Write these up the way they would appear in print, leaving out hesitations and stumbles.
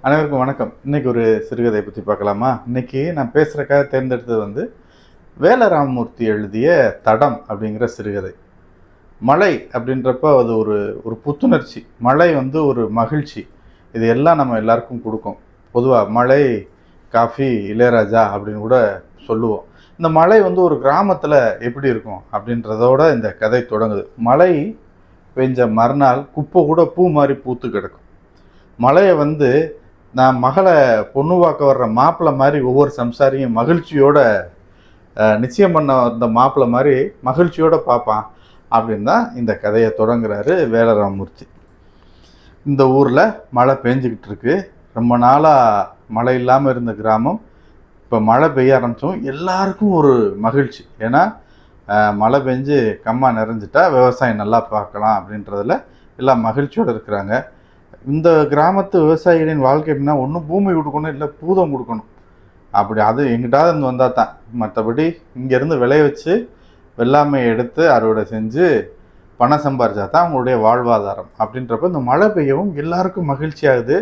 அனைவருக்கும் வணக்கம். இன்னைக்கு ஒரு சிறுகதை பற்றி பார்க்கலாமா? இன்னைக்கு நான் பேசுகிறக்காக தேர்ந்தெடுத்தது வேல ராமமூர்த்தி எழுதிய தடம் அப்படிங்கிற சிறுகதை. மழை அப்படின்றப்ப அது ஒரு ஒரு புத்துணர்ச்சி. மழை ஒரு மகிழ்ச்சி. இது எல்லாம் நம்ம எல்லாருக்கும் கொடுக்கும். பொதுவாக மழை, காஃபி, இளையராஜா அப்படின்னு கூட சொல்லுவோம். இந்த மழை ஒரு கிராமத்தில் எப்படி இருக்கும் அப்படின்றதோட இந்த கதை தொடங்குது. மழை பெஞ்ச மறுநாள் குப்பை கூட பூ மாதிரி பூத்து கிடக்கும். மழையை நான் மகளை பொண்ணு பார்க்க வர்ற மாப்பிள்ளை மாதிரி ஒவ்வொரு சம்சாரியும் மகிழ்ச்சியோட நிச்சயம் பண்ண வந்த மாப்பிள்ளை மாதிரி மகிழ்ச்சியோடு பார்ப்பான் அப்படின்னு தான் இந்த கதையை தொடங்குறாரு வேல ராமமூர்த்தி. இந்த ஊரில் மழை பெஞ்சிக்கிட்டு இருக்கு. ரொம்ப நாளாக மழை இல்லாமல் இருந்த கிராமம் இப்போ மழை பெய்ய ஆரம்பித்தோம். எல்லாருக்கும் ஒரு மகிழ்ச்சி. ஏன்னா மழை பெஞ்சு கம்மா நிறைஞ்சிட்டா விவசாயம் நல்லா பார்க்கலாம் அப்படின்றதில் எல்லாம் மகிழ்ச்சியோடு இருக்கிறாங்க. இந்த கிராமத்து விவசாயிகளின் வாழ்க்கை எப்படின்னா, ஒன்றும் பூமி கொடுக்கணும், இல்லை பூதம் கொடுக்கணும். அப்படி அது எங்கிட்டாவது வந்தால் தான். மற்றபடி இங்கேருந்து விளைய வச்சு வெள்ளாமையை எடுத்து அறுவடை செஞ்சு பணம் சம்பாரிச்சா தான் அவங்களுடைய வாழ்வாதாரம். அப்படின்றப்ப இந்த மழை பெய்யவும் எல்லாருக்கும் மகிழ்ச்சி ஆகுது.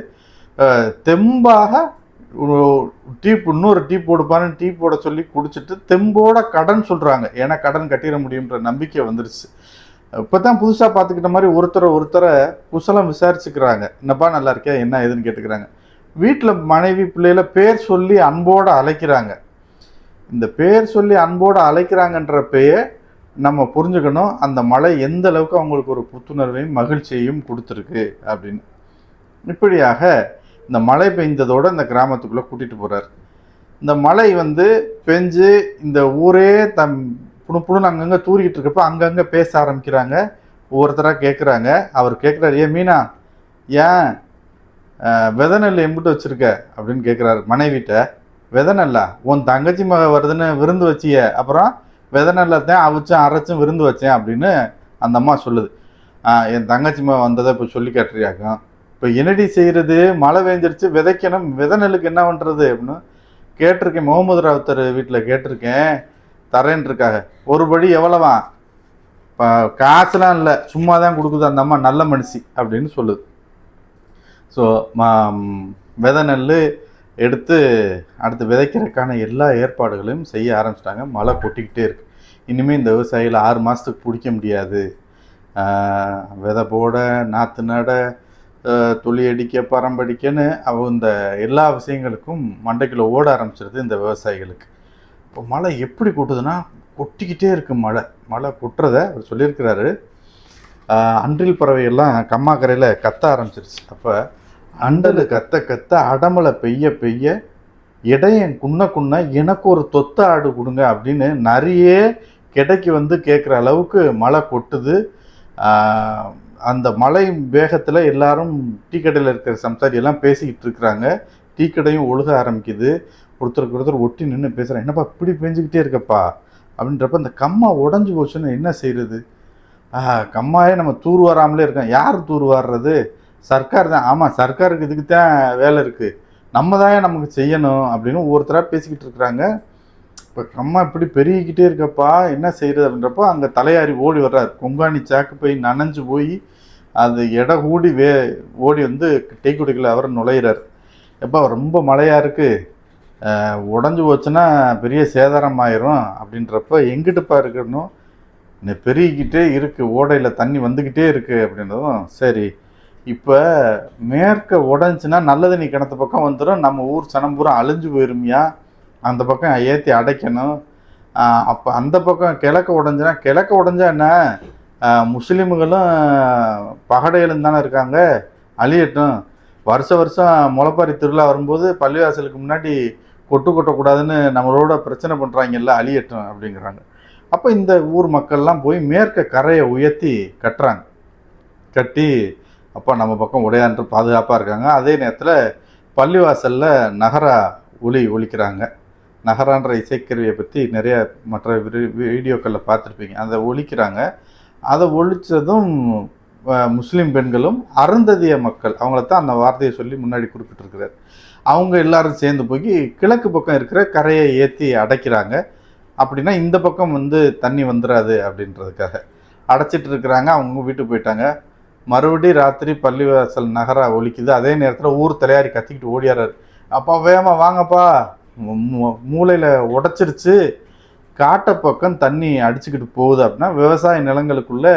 தெம்பாக இன்னொரு டீ போடுப்பான்னு டீ போட சொல்லி குடிச்சிட்டு தெம்போட கடன் சொல்கிறாங்க. ஏன்னா கடன் கட்டிட முடியுன்ற நம்பிக்கை வந்துருச்சு. இப்போ தான் புதுசாக பார்த்துக்கிட்ட மாதிரி ஒருத்தரை குசலம் விசாரிச்சுக்கிறாங்க. என்னப்பா நல்லா இருக்கியா, என்ன ஏதுன்னு கேட்டுக்கிறாங்க. வீட்டில் மனைவி பிள்ளைகளை பேர் சொல்லி அன்போடு அழைக்கிறாங்க. இந்த பேர் சொல்லி அன்போடு அழைக்கிறாங்கன்றப்பயே நம்ம புரிஞ்சுக்கணும் அந்த மழை எந்த அளவுக்கு அவங்களுக்கு ஒரு புத்துணர்வையும் மகிழ்ச்சியையும் கொடுத்துருக்கு அப்படின்னு. இப்படியாக இந்த மழை பெய்ந்ததோடு இந்த கிராமத்துக்குள்ளே கூட்டிகிட்டு போகிறார். இந்த மழை பெஞ்சு இந்த ஊரே புணுப்புணுன்னு அங்கங்கே தூரிக்கிட்டு இருக்கப்போ அங்கங்கே பேச ஆரம்பிக்கிறாங்க. ஒவ்வொருத்தராக கேட்குறாங்க. அவர் கேட்குறாரு, ஏன் மீனா, ஏன் விதை நெல் எம்பிட்டு வச்சுருக்க அப்படின்னு கேட்குறாரு மனைவிட்ட. விதை நெல்லா? உன் தங்கச்சி மக வருதுன்னு விருந்து வச்சிய, அப்புறம் விதை நெல்லத்தான் அவிச்சும் அரைச்சும் விருந்து வச்சேன் அப்படின்னு அந்த அம்மா சொல்லுது. என் தங்கச்சி மக வந்ததை இப்போ சொல்லி காட்டுறியாக்கும். இப்போ என்னடி செய்கிறது, மழை பெஞ்சிருச்சு, விதைக்கணும், விதை நெல்லுக்கு என்ன பண்ணுறது அப்படின்னு கேட்டிருக்கேன். முகமது ராவுத்தர் வீட்டில் கேட்டிருக்கேன், தரேன் இருக்காங்க. ஒரு படி எவ்வளவா? இப்போ காசுலாம் இல்லை, சும்மா தான் கொடுக்குது அந்த அம்மா, நல்ல மனுஷி அப்படின்னு சொல்லுது. ஸோ விதை நெல் எடுத்து அடுத்து விதைக்கிறதுக்கான எல்லா ஏற்பாடுகளையும் செய்ய ஆரம்பிச்சிட்டாங்க. மழை கொட்டிக்கிட்டே இருக்கு. இனிமேல் இந்த விவசாயிகள் 6 மாதத்துக்கு பிடிக்க முடியாது. விதை போட, நாற்று நட, துளி அடிக்க, பரம்படிக்கன்னு இந்த எல்லா விஷயங்களுக்கும் மண்டைக்குள்ளே ஓட ஆரம்பிச்சிருது இந்த விவசாயிகளுக்கு. இப்போ மழை எப்படி கொட்டுதுன்னா கொட்டிக்கிட்டே இருக்குது. மழை கொட்டுறத அவர் சொல்லியிருக்கிறாரு. அன்றில் பறவையெல்லாம் கம்மாக்கரையில் கத்த ஆரம்பிச்சிருச்சு. அப்போ அண்டல் கத்த கத்த அடமலை பெய்ய பெய்ய இடையன் குன்ன எனக்கு ஒரு தொத்த ஆடு கொடுங்க அப்படின்னு நிறைய கிடைக்கு கேட்குற அளவுக்கு மழை கொட்டுது. அந்த மழை வேகத்தில் எல்லாரும் டீ கடையில் இருக்கிற சம்சாரியெல்லாம் பேசிக்கிட்டு இருக்கிறாங்க. டீ கடையும் ஒழுக ஆரம்பிக்குது. ஒருத்தருக்கு ஒருத்தர் ஒட்டி நின்று பேசுகிறேன். என்னப்பா இப்படி பெஞ்சிக்கிட்டே இருக்கப்பா அப்படின்றப்ப இந்த கம்மா உடஞ்சி போச்சுன்னு என்ன செய்கிறது? கம்மாயே நம்ம தூர் வராமலே இருக்கோம். யார் தூர் வாடுறது? சர்க்கார் தான். ஆமாம், சர்க்காருக்கு இதுக்கு தான் வேலை இருக்குது, நம்ம தான் நமக்கு செய்யணும் அப்படின்னு ஒவ்வொருத்தராக பேசிக்கிட்டு இருக்கிறாங்க. இப்போ கம்மா இப்படி பெருகிக்கிட்டே இருக்கப்பா, என்ன செய்கிறது அப்படின்றப்போ அங்கே தலையாரி ஓடி வர்றார். கொங்காணி சாக்கு போய் நனைஞ்சு போய் அது எடை கூடி ஓடி டீ குடிக்கல அவர் நுழையிறார். எப்போ ரொம்ப மழையாக இருக்குது, உடஞ்சி போச்சுன்னா பெரிய சேதாரம் ஆயிரும் அப்படின்றப்ப எங்கிட்டுப்பா இருக்கணும், பெருகிக்கிட்டே இருக்குது, ஓடையில் தண்ணி வந்துக்கிட்டே இருக்குது அப்படின்றதும் சரி. இப்போ மேற்க உடஞ்சின்னா நல்லது, நீ கிணத்து பக்கம் வந்துடும், நம்ம ஊர் சனம்பூரம் அழிஞ்சு போயிருமியா, அந்த பக்கம் ஏற்றி அடைக்கணும். அப்போ அந்த பக்கம் கிழக்க உடஞ்சா என்ன, முஸ்லீம்களும் பகடைகளும் தானே இருக்காங்க, அழியட்டும். வருஷம் முளைப்பாரி திருவிழா வரும்போது பள்ளிவாசலுக்கு முன்னாடி கொட்டக்கூடாதுன்னு நம்மளோட பிரச்சனை பண்ணுறாங்கல்ல, அழியட்டும் அப்படிங்கிறாங்க. அப்போ இந்த ஊர் மக்கள்லாம் போய் மேற்க கரையை உயர்த்தி கட்டி அப்போ நம்ம பக்கம் உடையான்று பாதுகாப்பாக இருக்காங்க. அதே நேரத்தில் பள்ளிவாசலில் நகரா ஒலிக்கிறாங்க. நகரான்ற இசைக்கருவியை பற்றி நிறைய மற்ற வீடியோக்களில் பார்த்துருப்பீங்க. அதை ஒலிக்கிறாங்க. அதை ஒழித்ததும் முஸ்லீம் பெண்களும் அருந்ததிய மக்கள், அவங்களத்தான் அந்த வார்த்தையை சொல்லி முன்னாடி குறிப்பிட்டிருக்கிறார். அவங்க எல்லாரும் சேர்ந்து போய் கிழக்கு பக்கம் இருக்கிற கரையை ஏற்றி அடைக்கிறாங்க. அப்படின்னா இந்த பக்கம் தண்ணி வந்துடாது அப்படின்றதுக்காக அடைச்சிட்டு இருக்கிறாங்க. அவங்க வீட்டுக்கு போயிட்டாங்க. மறுபடியும் ராத்திரி பள்ளிவாசல் நகரா ஒலிக்குது. அதே நேரத்தில் ஊர் தலையாரி கத்திக்கிட்டு ஓடியாராரு. அப்பா வேகமா வாங்கப்பா, மூளையில் உடைச்சிருச்சு, காட்டை பக்கம் தண்ணி அடிச்சுக்கிட்டு போகுது அப்படின்னா விவசாய நிலங்களுக்குள்ள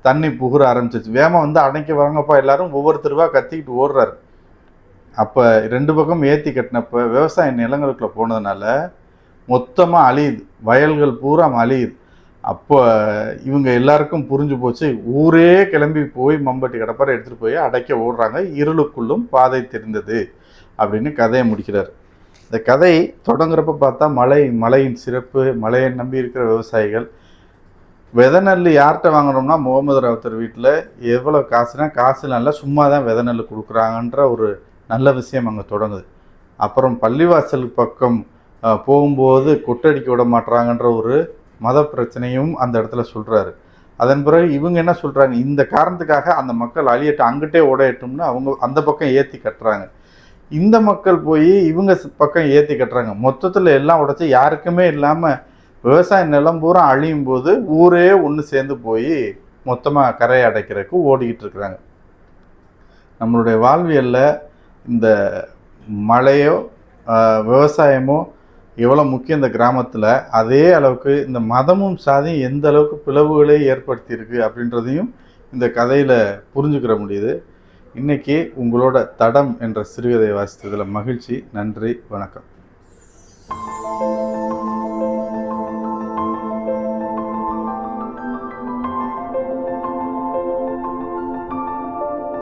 தண்ணி புகுற ஆரம்பிச்சிருச்சு. வேகமா வந்து அணைக்க வாங்கப்பா, எல்லாரும் ஒவ்வொருத்தருவா கத்திக்கிட்டு ஓடுறாரு. அப்போ 2 பக்கம் ஏற்றி கட்டினப்ப விவசாய நிலங்களுக்குள்ள போனதுனால மொத்தமாக அழியுது, வயல்கள் பூரா அழியுது. அப்போ இவங்க எல்லாருக்கும் புரிஞ்சு போச்சு, ஊரே கிளம்பி போய் மம்பட்டி கடப்பாரை எடுத்துகிட்டு போய் அடைக்க ஓடுறாங்க, இருளுக்குள்ளும் பாதை தெரிந்தது அப்படின்னு கதையை முடிக்கிறார். இந்த கதை தொடங்குறப்ப பார்த்தா மழையின் சிறப்பு, மழையை நம்பி இருக்கிற விவசாயிகள், விதை நெல் யார்கிட்ட வாங்குறோம்னா முகமது ராவுத்தர் வீட்டில் எவ்வளோ காசுனா காசு நல்லா சும்மா தான் விதை நெல் கொடுக்குறாங்கன்ற ஒரு நல்ல விஷயம் அங்கே தொடங்குது. அப்புறம் பள்ளிவாசல் பக்கம் போகும்போது கொட்டடிக்க விட மாட்டுறாங்கன்ற ஒரு மத பிரச்சனையும் அந்த இடத்துல சொல்கிறாரு. அதன் பிறகு இவங்க என்ன சொல்கிறாங்க, இந்த காரணத்துக்காக அந்த மக்கள் அழியட்டும், அங்கிட்டே ஓடையட்டும்னு அவங்க அந்த பக்கம் ஏற்றி கட்டுறாங்க. இந்த மக்கள் போய் இவங்க பக்கம் ஏற்றி கட்டுறாங்க. மொத்தத்தில் எல்லாம் உடைச்சி யாருக்குமே இல்லாமல் விவசாய நிலம் பூரா அழியும் போது ஊரே ஒன்று சேர்ந்து போய் மொத்தமாக கரையை அடைக்கிறதுக்கு ஓடிக்கிட்டு இருக்கிறாங்க. நம்மளுடைய வாழ்வியலில் இந்த மழையோ விவசாயமோ எவ்வளோ முக்கியம் இந்த கிராமத்தில், அதே அளவுக்கு இந்த மதமும் சாதியும் எந்த அளவுக்கு பிளவுகளை ஏற்படுத்தியிருக்கு அப்படின்றதையும் இந்த கதையில் புரிஞ்சுக்கிற முடியுது. இன்றைக்கி உங்களோட தடம் என்ற சிறுகதையை வாசித்ததில் மகிழ்ச்சி. நன்றி, வணக்கம்.